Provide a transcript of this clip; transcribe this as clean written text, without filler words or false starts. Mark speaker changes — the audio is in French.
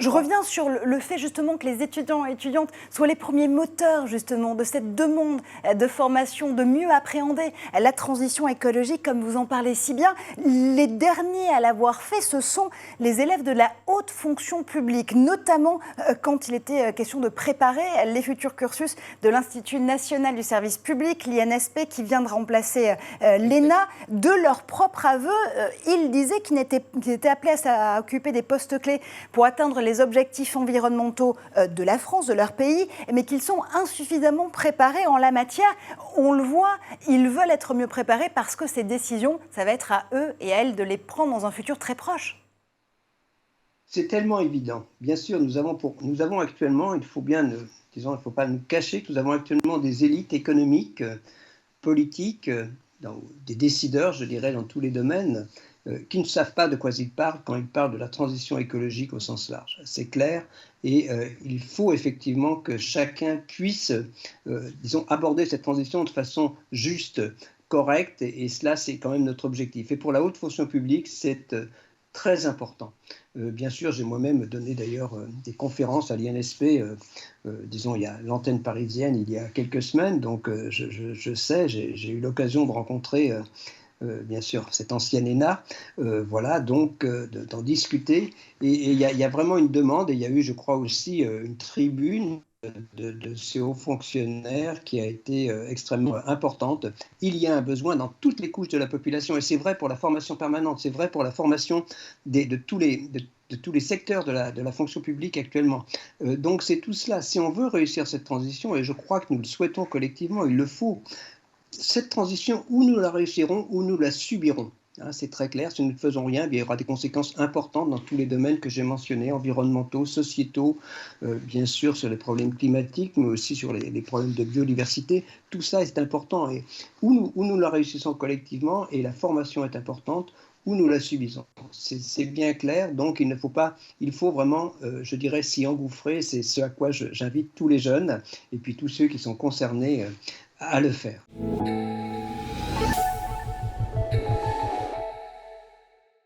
Speaker 1: Je reviens sur le fait justement que les étudiants et étudiantes soient les premiers moteurs justement de cette demande de formation, de mieux appréhender la transition écologique comme vous en parlez si bien. Les derniers à l'avoir fait, ce sont les élèves de la haute fonction publique, notamment quand il était question de préparer les futurs cursus de l'Institut national du service public, l'INSP, qui vient de remplacer l'ENA. De leur propre aveu, ils disaient qu'ils étaient appelés à occuper des postes clés pour atteindre les objectifs environnementaux de la France, de leur pays, mais qu'ils sont insuffisamment préparés en la matière. On le voit, ils veulent être mieux préparés parce que ces décisions, ça va être à eux et à elles de les prendre dans un futur très proche.
Speaker 2: C'est tellement évident. Bien sûr, nous avons actuellement, il ne faut pas nous cacher que nous avons actuellement des élites économiques, politiques, des décideurs, je dirais, dans tous les domaines, qui ne savent pas de quoi ils parlent quand ils parlent de la transition écologique au sens large. C'est clair, et il faut effectivement que chacun puisse, aborder cette transition de façon juste, correcte, et cela, c'est quand même notre objectif. Et pour la haute fonction publique, c'est très important. Bien sûr, j'ai moi-même donné d'ailleurs des conférences à l'INSP, disons, il y a l'antenne parisienne il y a quelques semaines, donc je sais, j'ai eu l'occasion de rencontrer bien sûr cette ancienne ENA, voilà, donc d'en discuter, et il y a vraiment une demande, et il y a eu, je crois aussi, une tribune de ces hauts fonctionnaires qui a été extrêmement importante. Il y a un besoin dans toutes les couches de la population, et c'est vrai pour la formation permanente, c'est vrai pour la formation de tous les secteurs de la fonction publique actuellement. Donc c'est tout cela. Si on veut réussir cette transition, et je crois que nous le souhaitons collectivement, il le faut, cette transition, ou nous la réussirons, ou nous la subirons. Hein, c'est très clair, si nous ne faisons rien, il y aura des conséquences importantes dans tous les domaines que j'ai mentionnés, environnementaux, sociétaux, bien sûr sur les problèmes climatiques, mais aussi sur les problèmes de biodiversité. Tout ça est important, et ou nous la réussissons collectivement, et la formation est importante, ou nous la subissons. C'est bien clair, donc il faut vraiment, je dirais, s'y engouffrer. C'est ce à quoi j'invite tous les jeunes, et puis tous ceux qui sont concernés à le faire.